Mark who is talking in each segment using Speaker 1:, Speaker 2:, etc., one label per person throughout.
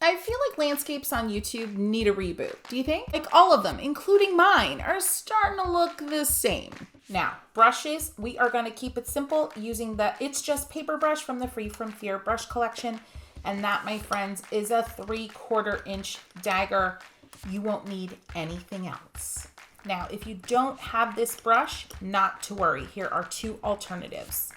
Speaker 1: I feel like landscapes on YouTube need a reboot. Do you think? Like all of them, including mine, are starting to look the same. Now, brushes, we are going to keep it simple using the It's Just Paper brush from the Free From Fear brush collection. And that, my friends, is a 3/4 inch dagger. You won't need anything else. Now, if you don't have this brush, not to worry. Here are 2 alternatives.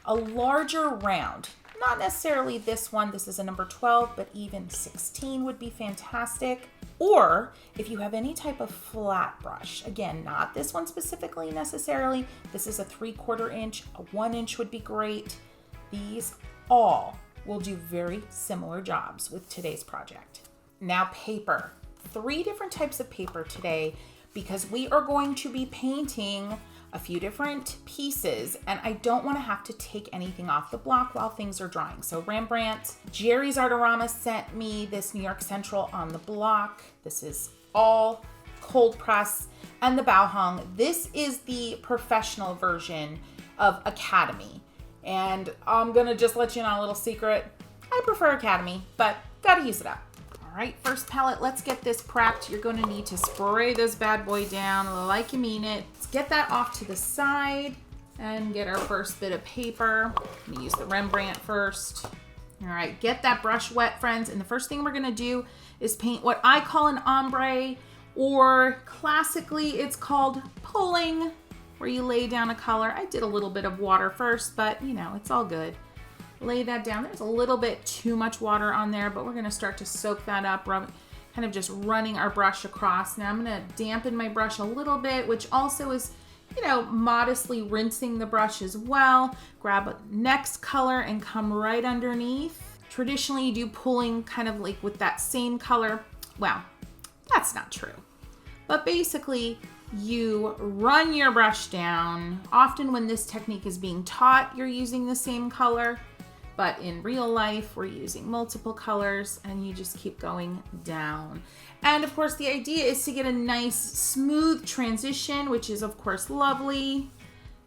Speaker 1: A larger round, not necessarily this one. This is a number 12, but even 16 would be fantastic. Or if you have any type of flat brush, again, not this one specifically necessarily. This is a 3/4 inch, a 1 inch would be great. These all will do very similar jobs with today's project. Now, paper. 3 different types of paper today because we are going to be painting a few different pieces and I don't want to have to take anything off the block while things are drying. So Rembrandt, Jerry's Artorama sent me this New York Central on the block. This is all cold press, and the Bauhung. This is the professional version of Academy. And I'm gonna just let you know a little secret. I prefer Academy, but gotta use it up. All right, first palette, let's get this prepped. You're gonna need to spray this bad boy down like you mean it. Let's get that off to the side and get our first bit of paper. I'm gonna use the Rembrandt first. All right, get that brush wet, friends. And the first thing we're gonna do is paint what I call an ombre, or classically it's called pulling, where you lay down a color. I did a little bit of water first, but you know, it's all good. Lay that down. There's a little bit too much water on there, but we're gonna start to soak that up, kind of just running our brush across. Now I'm gonna dampen my brush a little bit, which also is, you know, modestly rinsing the brush as well. Grab a next color and come right underneath. Traditionally, you do pulling kind of like with that same color. Well, that's not true. But basically, you run your brush down. Often when this technique is being taught, you're using the same color. But in real life, we're using multiple colors and you just keep going down. And of course, the idea is to get a nice smooth transition, which is of course lovely.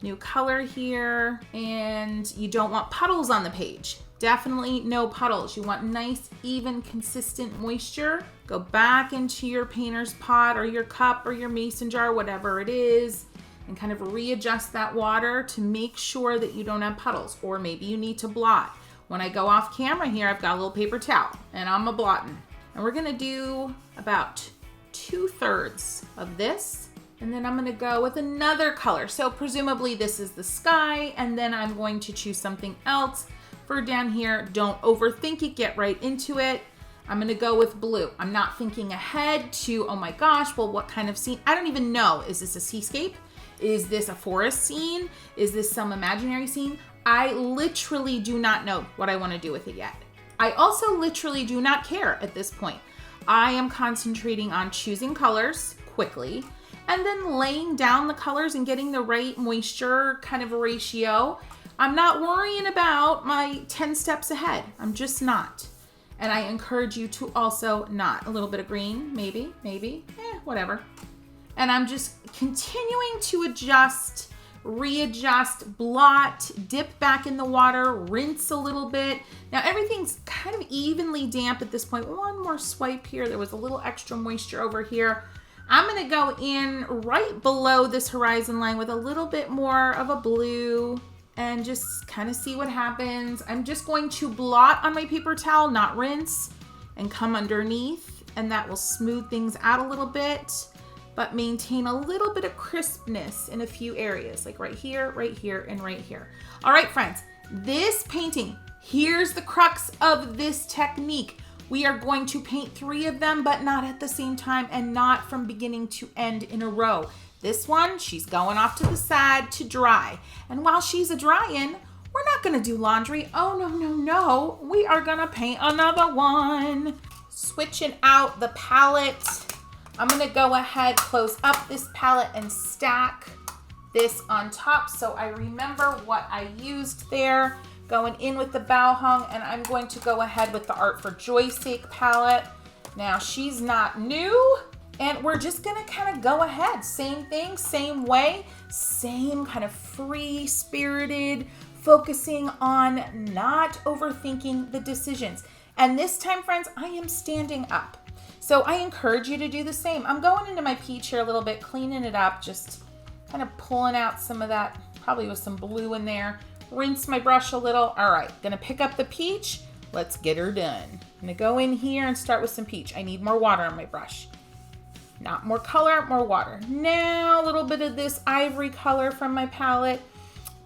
Speaker 1: New color here. And you don't want puddles on the page. Definitely no puddles. You want nice, even, consistent moisture. Go back into your painter's pot or your cup or your mason jar, whatever it is, and kind of readjust that water to make sure that you don't have puddles, or maybe you need to blot. When I go off camera here, I've got a little paper towel and I'm a blotting. And we're gonna do about 2/3 of this. And then I'm gonna go with another color. So presumably this is the sky, and then I'm going to choose something else for down here. Don't overthink it, get right into it. I'm gonna go with blue. I'm not thinking ahead to, oh my gosh, well, what kind of scene? I don't even know. Is this a seascape? Is this a forest scene? Is this some imaginary scene? I literally do not know what I want to do with it yet. I also literally do not care at this point. I am concentrating on choosing colors quickly and then laying down the colors and getting the right moisture kind of a ratio. I'm not worrying about my 10 steps ahead. I'm just not. And I encourage you to also not. A little bit of green, maybe, whatever. And I'm just continuing to adjust, readjust, blot, dip back in the water, rinse a little bit. Now everything's kind of evenly damp at this point. One more swipe here. There was a little extra moisture over here. I'm gonna go in right below this horizon line with a little bit more of a blue and just kind of see what happens. I'm just going to blot on my paper towel, not rinse, and come underneath, and that will smooth things out a little bit, but maintain a little bit of crispness in a few areas, like right here, and right here. All right, friends, this painting, here's the crux of this technique. We are going to paint 3 of them, but not at the same time and not from beginning to end in a row. This one, she's going off to the side to dry. And while she's a-drying, we're not gonna do laundry. Oh, no. We are gonna paint another one. Switching out the palette. I'm gonna go ahead, close up this palette and stack this on top so I remember what I used there. Going in with the Bauhung, and I'm going to go ahead with the Art for Joy's Sake palette. Now, she's not new, and we're just gonna kind of go ahead. Same thing, same way, same kind of free-spirited, focusing on not overthinking the decisions. And this time, friends, I am standing up. So I encourage you to do the same. I'm going into my peach here a little bit, cleaning it up, just kind of pulling out some of that, probably with some blue in there. Rinse my brush a little. All right, gonna pick up the peach. Let's get her done. I'm gonna go in here and start with some peach. I need more water on my brush. Not more color, more water. Now a little bit of this ivory color from my palette.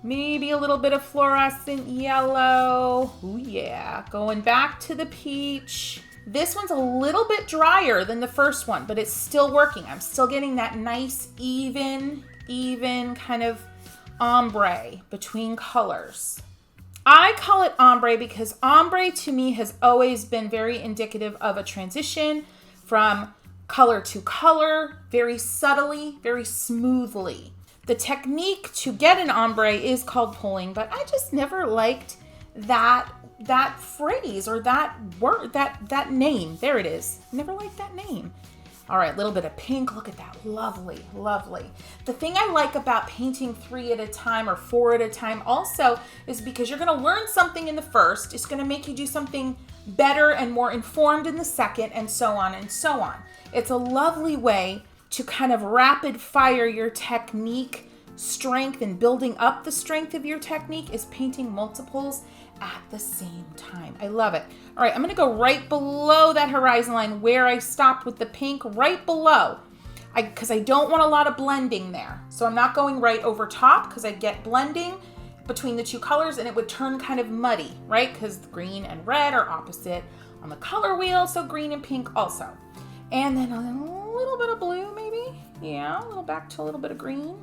Speaker 1: Maybe a little bit of fluorescent yellow. Oh yeah, going back to the peach. This one's a little bit drier than the first one, but it's still working. I'm still getting that nice, even kind of ombre between colors. I call it ombre because ombre to me has always been very indicative of a transition from color to color, very subtly, very smoothly. The technique to get an ombre is called pulling, but I just never liked that phrase or that word, that name. There it is. Never liked that name. All right, a little bit of pink. Look at that. Lovely, lovely. The thing I like about painting 3 at a time or 4 at a time also is because you're going to learn something in the first. It's going to make you do something better and more informed in the second, and so on and so on. It's a lovely way to kind of rapid fire your technique strength, and building up the strength of your technique is painting multiples at the same time. I love it. All right, I'm gonna go right below that horizon line where I stopped with the pink, right below, because I don't want a lot of blending there. So I'm not going right over top because I get blending between the two colors and it would turn kind of muddy, right? Because green and red are opposite on the color wheel, so green and pink also. And then a little bit of blue maybe. Yeah, a little back to a little bit of green.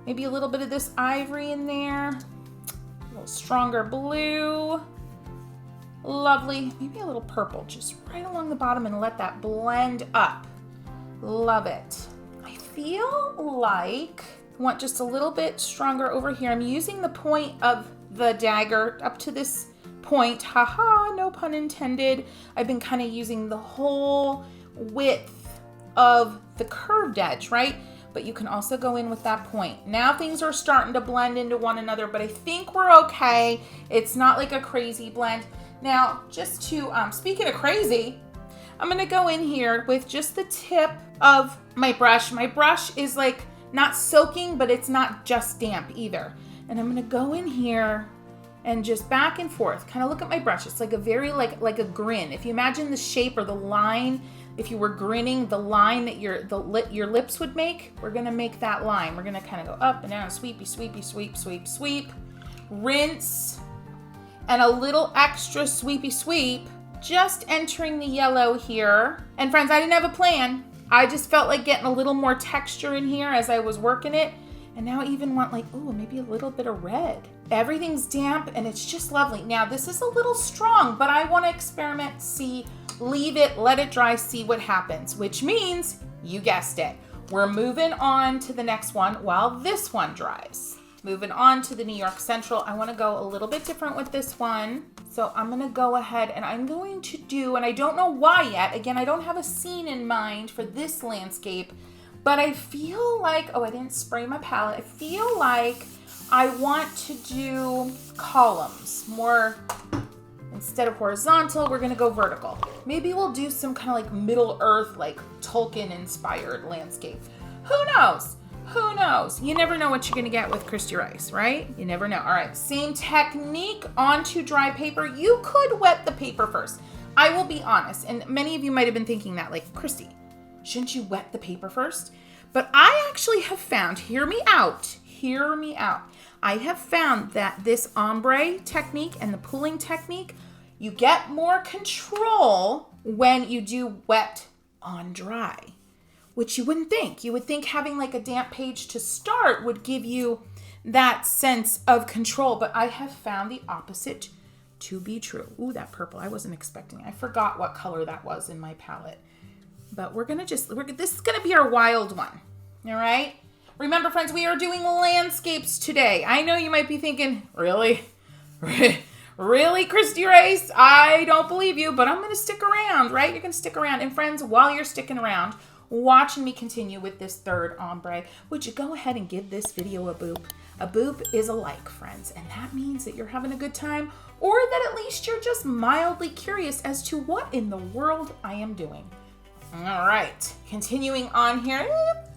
Speaker 1: Maybe a little bit of this ivory in there. A little stronger blue. Lovely. Maybe a little purple just right along the bottom and let that blend up. Love it. I feel like I want just a little bit stronger over here. I'm using the point of the dagger up to this point. Haha, no pun intended. I've been kind of using the whole width of the curved edge, right? But you can also go in with that point. Now things are starting to blend into one another, but I think we're okay. It's not like a crazy blend. Now, just to, speaking of crazy, I'm gonna go in here with just the tip of my brush. My brush is like not soaking, but it's not just damp either. And I'm gonna go in here and just back and forth, kind of look at my brush. It's like a very, like a grin. If you imagine the shape or the line, if you were grinning, the line that your lips would make, we're gonna make that line. We're gonna kind of go up and down, sweepy, sweepy, sweep, sweep, sweep, rinse, and a little extra sweepy sweep, just entering the yellow here. And friends, I didn't have a plan. I just felt like getting a little more texture in here as I was working it. And now I even want like, ooh, maybe a little bit of red. Everything's damp and it's just lovely. Now this is a little strong, but I want to experiment, see, leave it, let it dry, see what happens, which means, you guessed it, we're moving on to the next one while this one dries. Moving on to the New York Central. I want to go a little bit different with this one. So I'm going to go ahead and I'm going to do, and I don't know why yet, again, I don't have a scene in mind for this landscape, but I feel like, oh, I didn't spray my palette. I feel like I want to do columns more. Instead of horizontal, we're gonna go vertical. Maybe we'll do some kind of like Middle Earth, like Tolkien-inspired landscape. Who knows? Who knows? You never know what you're gonna get with Kristy Rice, right? You never know. All right, same technique onto dry paper. You could wet the paper first. I will be honest, and many of you might have been thinking that, like, Kristy, shouldn't you wet the paper first? But I actually have found, hear me out. I have found that this ombre technique and the pulling technique, you get more control when you do wet on dry, which you wouldn't think. You would think having like a damp page to start would give you that sense of control, but I have found the opposite to be true. Ooh, that purple, I wasn't expecting. I forgot what color that was in my palette. But this is gonna be our wild one, all right? Remember, friends, we are doing landscapes today. I know you might be thinking, really? Really, Kristy Rice? I don't believe you, but I'm going to stick around, right? You're going to stick around. And friends, while you're sticking around, watching me continue with this third ombre, would you go ahead and give this video a boop? A boop is a like, friends, and that means that you're having a good time, or that at least you're just mildly curious as to what in the world I am doing. All right, continuing on here,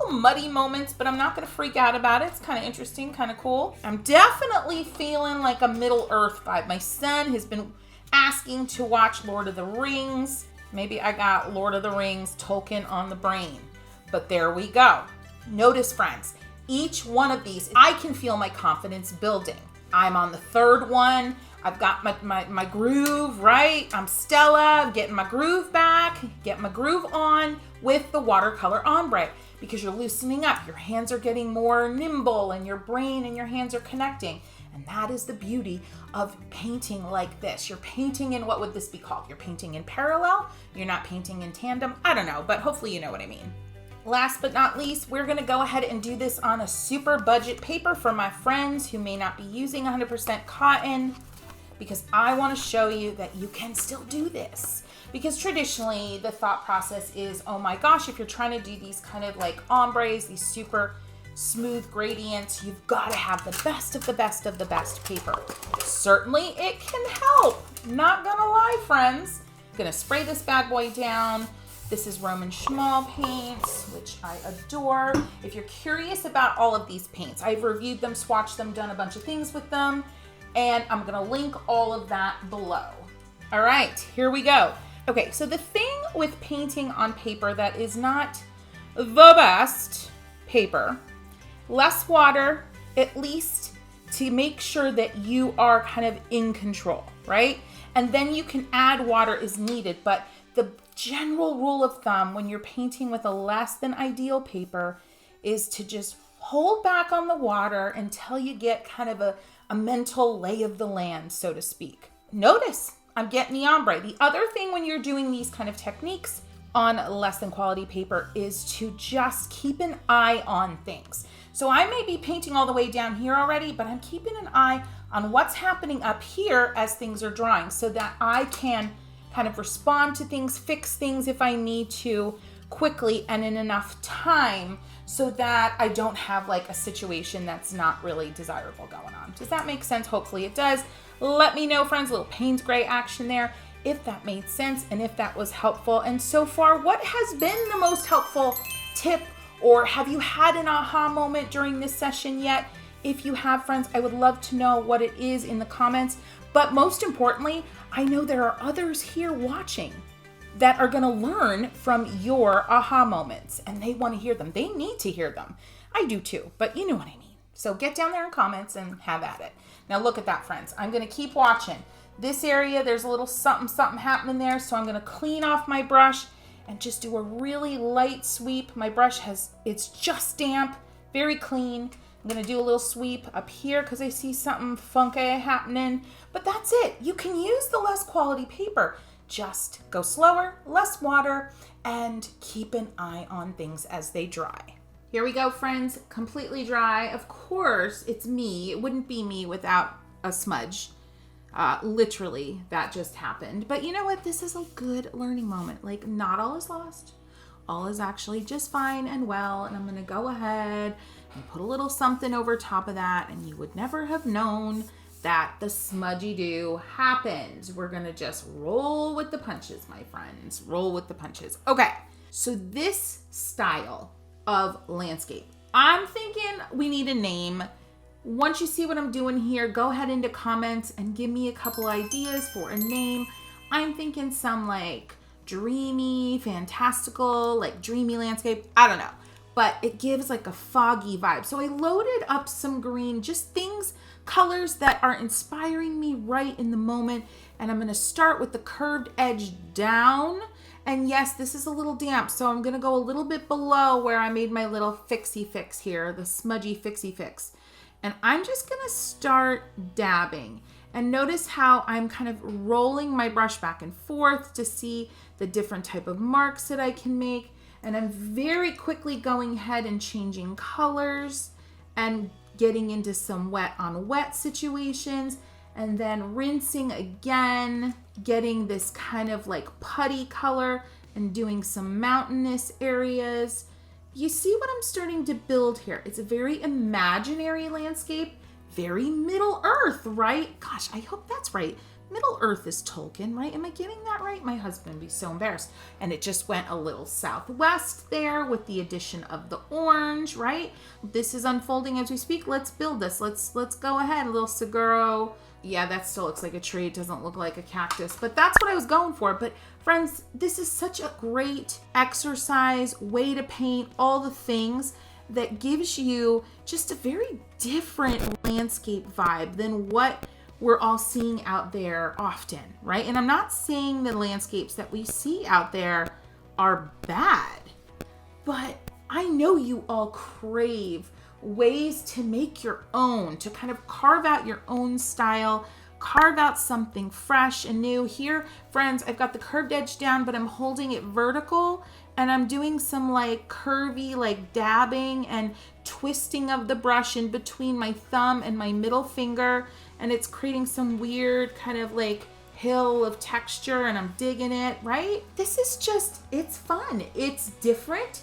Speaker 1: little muddy moments, but I'm not gonna freak out about it. It's kind of interesting, kind of cool. I'm definitely feeling like a Middle Earth vibe. My son has been asking to watch Lord of the Rings. Maybe I got Lord of the Rings Tolkien on the brain, but there we go. Notice, friends, each one of these, I can feel my confidence building. I'm on the third one. I've got my groove, right? I'm Stella, I'm getting my groove back, getting my groove on with the watercolor ombre because you're loosening up. Your hands are getting more nimble and your brain and your hands are connecting. And that is the beauty of painting like this. You're painting in, what would this be called? You're painting in parallel. You're not painting in tandem. I don't know, but hopefully you know what I mean. Last but not least, we're gonna go ahead and do this on a super budget paper for my friends who may not be using 100% cotton, because I wanna show you that you can still do this. Because traditionally the thought process is, oh my gosh, if you're trying to do these kind of like ombres, these super smooth gradients, you've gotta have the best of the best of the best paper. Certainly it can help, not gonna lie, friends. I'm gonna spray this bad boy down. This is Roman Schmal paints, which I adore. If you're curious about all of these paints, I've reviewed them, swatched them, done a bunch of things with them, and I'm gonna link all of that below. All right, here we go. Okay, so the thing with painting on paper that is not the best paper, less water, at least to make sure that you are kind of in control, right? And then you can add water as needed, but the general rule of thumb when you're painting with a less than ideal paper is to just hold back on the water until you get kind of a mental lay of the land, so to speak. Notice I'm getting the ombre. The other thing when you're doing these kind of techniques on less than quality paper is to just keep an eye on things. So I may be painting all the way down here already, but I'm keeping an eye on what's happening up here as things are drying so that I can kind of respond to things, fix things if I need to quickly and in enough time so that I don't have like a situation that's not really desirable going on. Does that make sense? Hopefully it does. Let me know, friends, a little Payne's Gray action there, if that made sense and if that was helpful. And so far, what has been the most helpful tip, or have you had an aha moment during this session yet? If you have, friends, I would love to know what it is in the comments. But most importantly, I know there are others here watching that are gonna learn from your aha moments and they wanna hear them. They need to hear them. I do too, but you know what I mean. So get down there in comments and have at it. Now look at that, friends. I'm gonna keep watching. This area, there's a little something happening there, so I'm gonna clean off my brush and just do a really light sweep. My brush it's just damp, very clean. I'm gonna do a little sweep up here because I see something funky happening, but that's it. You can use the less quality paper. Just go slower, less water, and keep an eye on things as they dry. Here we go, friends, completely dry. Of course, it's me. It wouldn't be me without a smudge. Literally, that just happened. But you know what? This is a good learning moment. Like, not all is lost. All is actually just fine and well. And I'm gonna go ahead and put a little something over top of that, and you would never have known that the smudgy do happened. We're gonna just roll with the punches, my friends. Roll with the punches. Okay, so this style of landscape, I'm thinking we need a name. Once you see what I'm doing here, go ahead into comments and give me a couple ideas for a name. I'm thinking some like dreamy, fantastical, like dreamy landscape. I don't know, but it gives like a foggy vibe. So I loaded up some green, just things, colors that are inspiring me right in the moment. And I'm gonna start with the curved edge down. And yes, this is a little damp, so I'm gonna go a little bit below where I made my little fixie fix here, the smudgy fixie fix. And I'm just gonna start dabbing. And notice how I'm kind of rolling my brush back and forth to see the different type of marks that I can make. And I'm very quickly going ahead and changing colors and getting into some wet on wet situations, and then rinsing again, getting this kind of like putty color and doing some mountainous areas, You see what I'm starting to build here? It's a very imaginary landscape, very Middle Earth, right? Gosh, I hope that's right. Middle Earth is Tolkien, right? Am I getting that right? My husband would be so embarrassed. And it just went a little southwest there with the addition of the orange, right? This is unfolding as we speak. Let's build this. Let's go ahead. A little Seguro. Yeah, that still looks like a tree. It doesn't look like a cactus, but that's what I was going for. But friends, this is such a great exercise, way to paint, all the things that gives you just a very different landscape vibe than what we're all seeing out there often, right? And I'm not saying the landscapes that we see out there are bad, but I know you all crave ways to make your own, to kind of carve out your own style, carve out something fresh and new. Here, friends, I've got the curved edge down, but I'm holding it vertical, and I'm doing some like curvy, like dabbing and twisting of the brush in between my thumb and my middle finger, and it's creating some weird kind of like hill of texture, and I'm digging it, right? This is just, it's fun, it's different,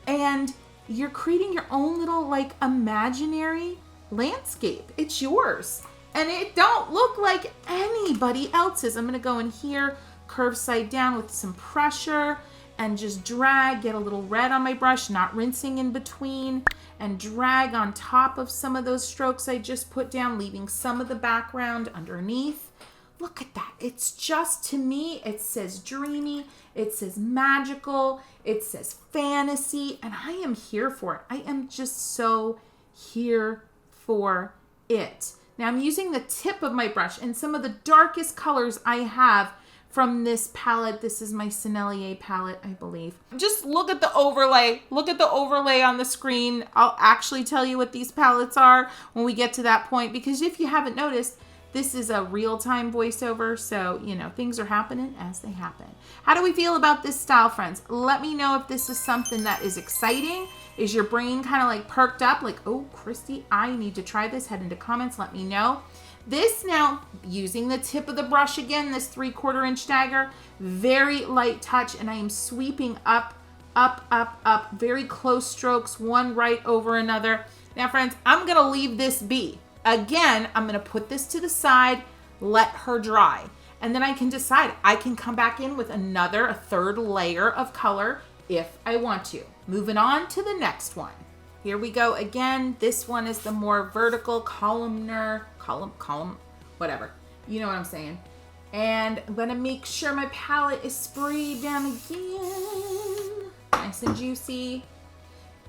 Speaker 1: and you're creating your own little like imaginary landscape. It's yours, and it don't look like anybody else's. I'm gonna go in here, curve side down with some pressure, and just drag, get a little red on my brush, not rinsing in between, and drag on top of some of those strokes I just put down, leaving some of the background underneath. Look at that. It's just, to me, it says dreamy, it says magical, it says fantasy, and I am here for it. I am just so here for it. Now I'm using the tip of my brush and some of the darkest colors I have from this palette. This is my Sennelier palette, I believe. Just look at the overlay. Look at the overlay on the screen. I'll actually tell you what these palettes are when we get to that point, because if you haven't noticed, this is a real-time voiceover, so, you know, things are happening as they happen. How do we feel about this style, friends? Let me know if this is something that is exciting. Is your brain kind of like perked up? Like, oh, Kristy, I need to try this. Head into comments, let me know. This now, using the tip of the brush again, this 3/4 inch dagger, very light touch, and I am sweeping up, up, up, up, very close strokes, one right over another. Now, friends, I'm gonna leave this be. Again, I'm gonna put this to the side, let her dry, and then I can decide. I can come back in with a third layer of color if I want to. Moving on to the next one. Here we go again. This one is the more vertical columnar, column, whatever. You know what I'm saying. And I'm gonna make sure my palette is sprayed down again. Nice and juicy.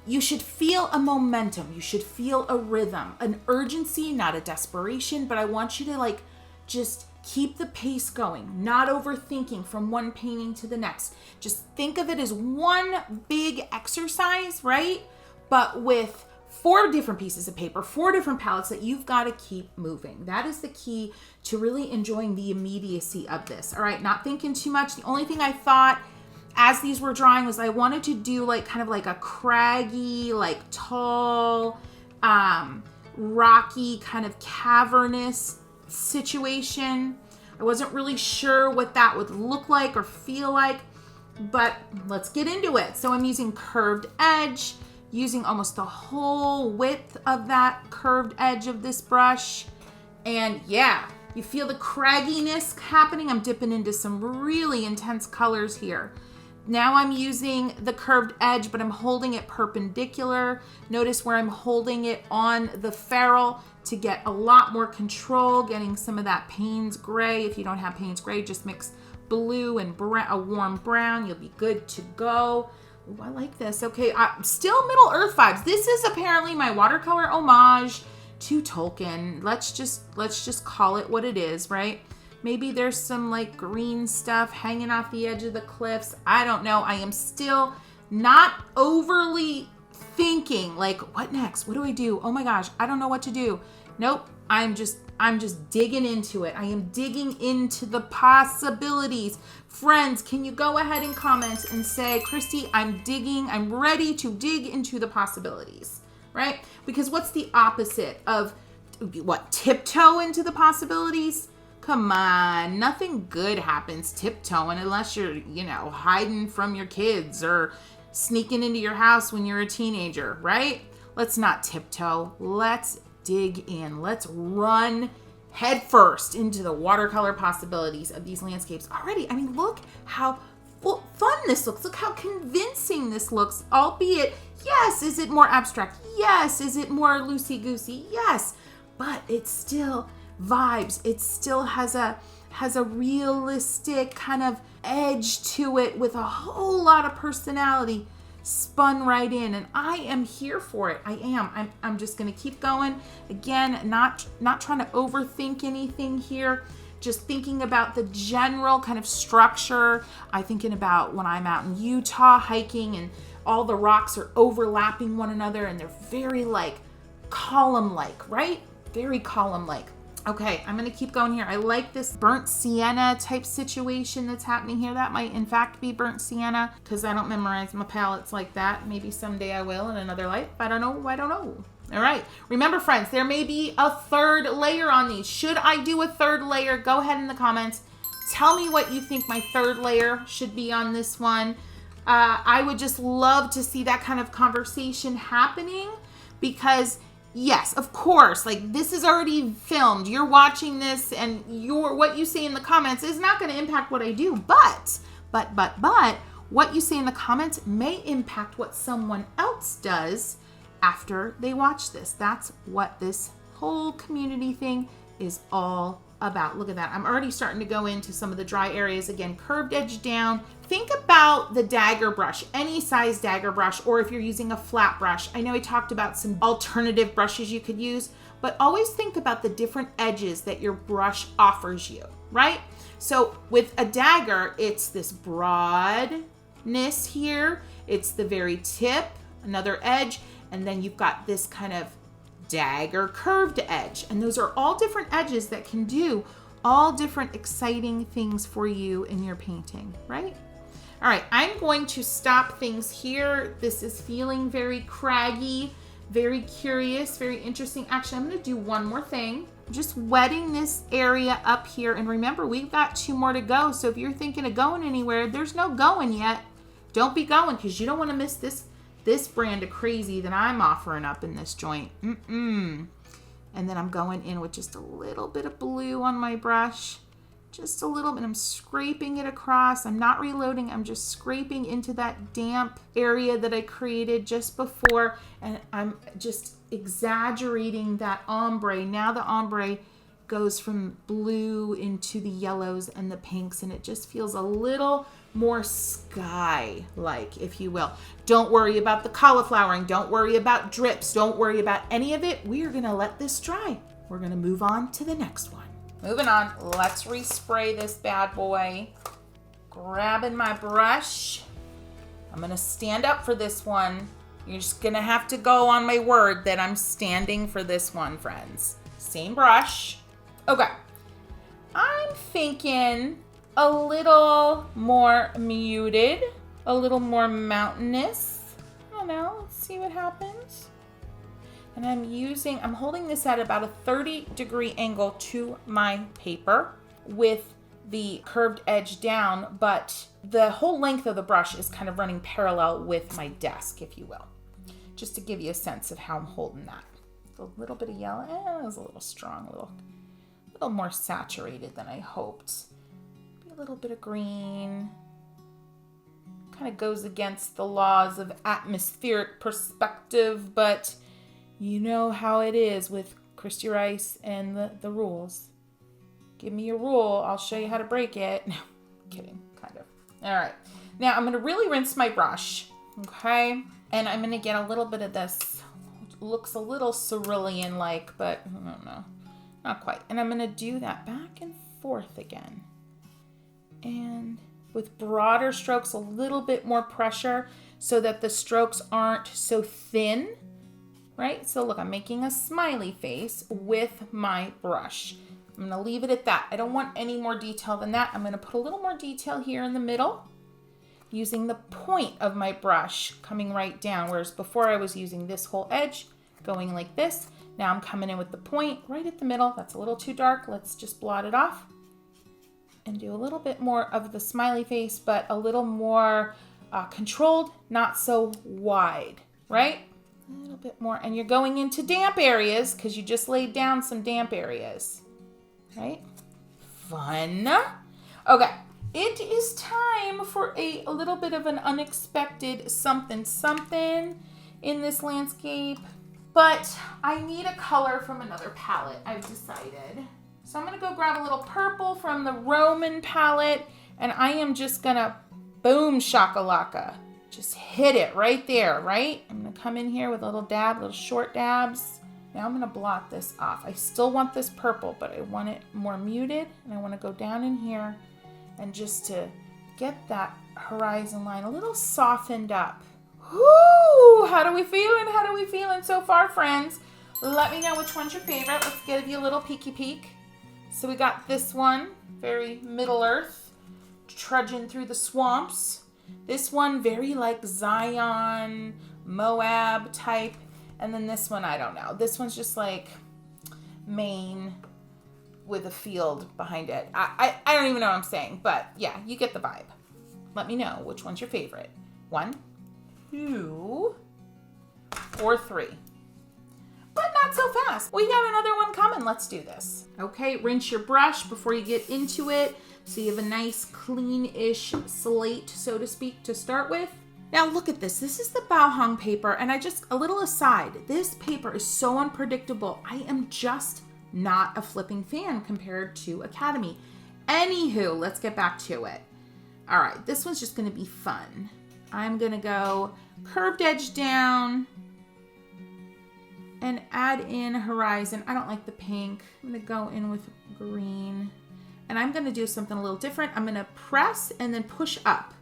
Speaker 1: You should feel a momentum. You should feel a rhythm, an urgency, not a desperation, but I want you to like just keep the pace going, not overthinking from one painting to the next. Just think of it as one big exercise, right? But with 4 different pieces of paper, 4 different palettes that you've got to keep moving. That is the key to really enjoying the immediacy of this. All right, not thinking too much. The only thing I thought as these were drying was I wanted to do like kind of like a craggy, like tall, rocky, kind of cavernous situation. I wasn't really sure what that would look like or feel like, but let's get into it. So I'm using curved edge, using almost the whole width of that curved edge of this brush. And yeah, you feel the cragginess happening. I'm dipping into some really intense colors here. Now I'm using the curved edge, but I'm holding it perpendicular. Notice where I'm holding it on the ferrule to get a lot more control, getting some of that Payne's gray. If you don't have Payne's gray, just mix blue and a warm brown. You'll be good to go. Ooh, I like this. Okay, still Middle Earth vibes. This is apparently my watercolor homage to Tolkien. Let's just call it what it is, right? Maybe there's some like green stuff hanging off the edge of the cliffs. I don't know. I am still not overly thinking like, what next? What do I do? Oh my gosh, I don't know what to do. Nope. I'm just digging into it. I am digging into the possibilities. Friends, can you go ahead and comment and say, Kristy, I'm ready to dig into the possibilities, right? Because what's the opposite of what? Tiptoe into the possibilities? Come on, nothing good happens tiptoeing unless you're, hiding from your kids or sneaking into your house when you're a teenager, right? Let's not tiptoe. Let's dig in. Let's run headfirst into the watercolor possibilities of these landscapes already. I mean, look how fun this looks. Look how convincing this looks, albeit, yes, is it more abstract? Yes. Is it more loosey-goosey? Yes. But it still vibes. It still has a realistic kind of edge to it with a whole lot of personality spun right in, and I am here for it. I am. I'm just going to keep going. Again, not trying to overthink anything here. Just thinking about the general kind of structure. I'm thinking about when I'm out in Utah hiking and all the rocks are overlapping one another and they're very like column-like, right? Very column-like. Okay, I'm going to keep going here. I like this burnt sienna type situation that's happening here. That might in fact be burnt sienna because I don't memorize my palettes like that. Maybe someday I will in another life. I don't know. All right. Remember, friends, there may be a third layer on these. Should I do a third layer? Go ahead in the comments. Tell me what you think my third layer should be on this one. I would just love to see that kind of conversation happening because yes, of course, like this is already filmed. You're watching this and what you say in the comments is not going to impact what I do, but what you say in the comments may impact what someone else does after they watch this. That's what this whole community thing is all about. Look at that. I'm already starting to go into some of the dry areas. Again, curved edge down. Think about the dagger brush, any size dagger brush, or if you're using a flat brush. I know I talked about some alternative brushes you could use, but always think about the different edges that your brush offers you, right? So with a dagger, it's this broadness here. It's the very tip, another edge, and then you've got this kind of dagger curved edge. And those are all different edges that can do all different exciting things for you in your painting, right? All right, I'm going to stop things here. This is feeling very craggy, very curious, very interesting. Actually, I'm going to do one more thing. Just wetting this area up here. And remember, we've got 2 more to go. So if you're thinking of going anywhere, there's no going yet. Don't be going because you don't want to miss this brand of crazy that I'm offering up in this joint. And then I'm going in with just a little bit of blue on my brush. Just a little bit. I'm scraping it across. I'm not reloading. I'm just scraping into that damp area that I created just before. And I'm just exaggerating that ombre. Now the ombre goes from blue into the yellows and the pinks. And it just feels a little more sky-like, if you will. Don't worry about the cauliflowering. Don't worry about drips. Don't worry about any of it. We are going to let this dry. We're going to move on to the next one. Moving on, let's respray this bad boy. Grabbing my brush. I'm gonna stand up for this one. You're just gonna have to go on my word that I'm standing for this one, friends. Same brush. Okay. I'm thinking a little more muted, a little more mountainous. I don't know, let's see what happens. And I'm holding this at about a 30-degree angle to my paper with the curved edge down, but the whole length of the brush is kind of running parallel with my desk, if you will. Just to give you a sense of how I'm holding that. A little bit of yellow, it was a little strong, a little more saturated than I hoped. Maybe a little bit of green. Kind of goes against the laws of atmospheric perspective, but you know how it is with Kristy Rice and the rules. Give me a rule, I'll show you how to break it. No, kidding, kind of. All right, now I'm gonna really rinse my brush, okay? And I'm gonna get a little bit of this, looks a little cerulean-like, but I don't know, not quite. And I'm gonna do that back and forth again. And with broader strokes, a little bit more pressure so that the strokes aren't so thin. Right? So look, I'm making a smiley face with my brush. I'm going to leave it at that. I don't want any more detail than that. I'm going to put a little more detail here in the middle using the point of my brush coming right down. Whereas before I was using this whole edge going like this. Now I'm coming in with the point right at the middle. That's a little too dark. Let's just blot it off and do a little bit more of the smiley face, but a little more controlled, not so wide, right? A little bit more. And you're going into damp areas because you just laid down some damp areas, right? Fun. Okay, it is time for a little bit of an unexpected something in this landscape. But I need a color from another palette, I've decided. So I'm gonna go grab a little purple from the Roman palette, and I am just gonna boom shakalaka. Just hit it right there, right? I'm gonna come in here with a little dab, little short dabs. Now I'm gonna blot this off. I still want this purple, but I want it more muted, and I wanna go down in here and just to get that horizon line a little softened up. Whoo! How do we feeling? How do we feeling so far, friends? Let me know which one's your favorite. Let's give you a little peeky peek. So we got this one, very Middle Earth, trudging through the swamps. This one, very like Zion, Moab type. And then this one, I don't know. This one's just like Maine with a field behind it. I don't even know what I'm saying, but yeah, you get the vibe. Let me know which one's your favorite. 1, 2, or 3. But not so fast. We got another one coming. Let's do this. Okay, rinse your brush before you get into it so you have a nice clean-ish slate, so to speak, to start with. Now look at this. This is the Bauhung paper, and a little aside, this paper is so unpredictable. I am just not a flipping fan compared to Academy. Anywho, let's get back to it. All right, this one's just gonna be fun. I'm gonna go curved edge down and add in horizon. I don't like the pink. I'm gonna go in with green. And I'm gonna do something a little different. I'm gonna press and then push up.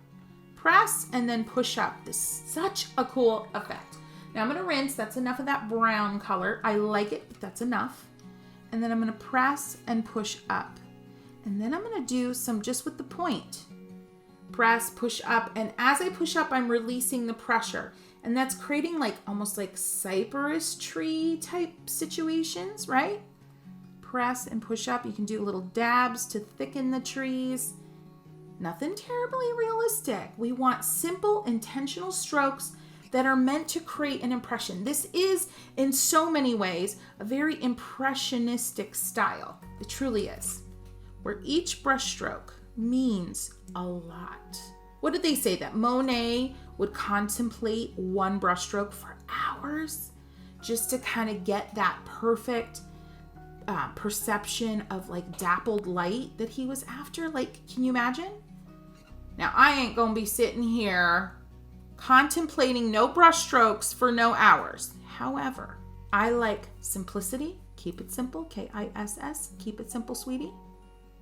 Speaker 1: Press and then push up. This is such a cool effect. Now I'm gonna rinse. That's enough of that brown color. I like it, but that's enough. And then I'm gonna press and push up. And then I'm gonna do some just with the point. Press, push up, and as I push up, I'm releasing the pressure. And that's creating like almost like cypress tree type situations, right? Press and push up. You can do little dabs to thicken the trees. Nothing terribly realistic. We want simple, intentional strokes that are meant to create an impression. This is, in so many ways, a very impressionistic style. It truly is. Where each brush stroke means a lot. What did they say? That Monet would contemplate one brushstroke for hours just to kind of get that perfect perception of like dappled light that he was after. Like, can you imagine? Now, I ain't gonna be sitting here contemplating no brushstrokes for no hours. However, I like simplicity. Keep it simple, Kiss, keep it simple, sweetie.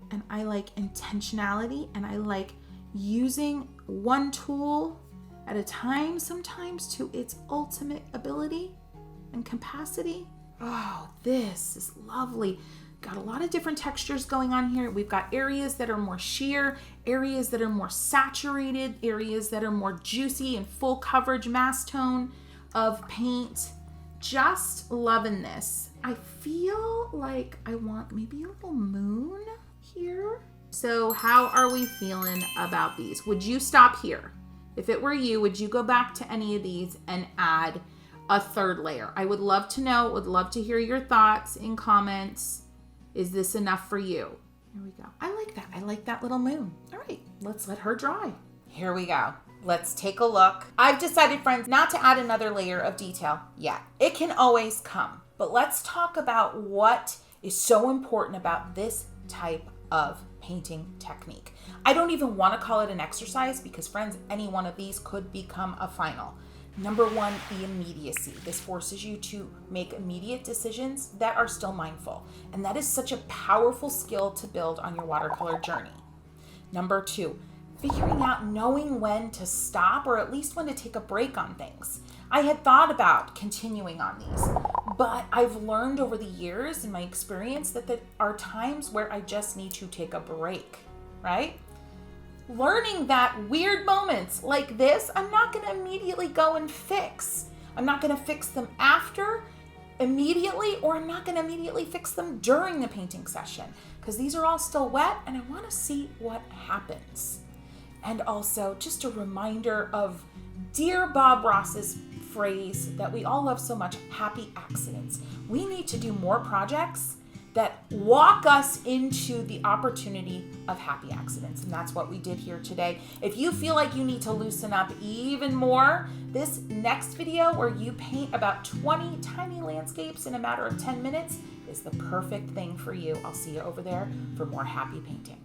Speaker 1: And I like intentionality, and I like using one tool at a time sometimes to its ultimate ability and capacity. Oh, this is lovely. Got a lot of different textures going on here. We've got areas that are more sheer, areas that are more saturated, areas that are more juicy and full coverage mass tone of paint. Just loving this. I feel like I want maybe a little moon here. So how are we feeling about these? Would you stop here? If it were you, would you go back to any of these and add a third layer? I would love to know, would love to hear your thoughts in comments. Is this enough for you? Here we go. I like that. I like that little moon. All right, let's let her dry. Here we go. Let's take a look. I've decided, friends, not to add another layer of detail yet. It can always come. But let's talk about what is so important about this type of painting technique. I don't even want to call it an exercise because, friends, any one of these could become a final. Number one, the immediacy. This forces you to make immediate decisions that are still mindful. And that is such a powerful skill to build on your watercolor journey. Number two, figuring out knowing when to stop or at least when to take a break on things. I had thought about continuing on these, but I've learned over the years in my experience that there are times where I just need to take a break, right? Learning that weird moments like this, I'm not going to immediately go and fix. I'm not going to fix them after immediately, or I'm not going to immediately fix them during the painting session because these are all still wet and I want to see what happens. and also just a reminder of dear Bob Ross's phrase that we all love so much, happy accidents. We need to do more projects that walk us into the opportunity of happy accidents. And that's what we did here today. If you feel like you need to loosen up even more, this next video where you paint about 20 tiny landscapes in a matter of 10 minutes is the perfect thing for you. I'll see you over there for more happy painting.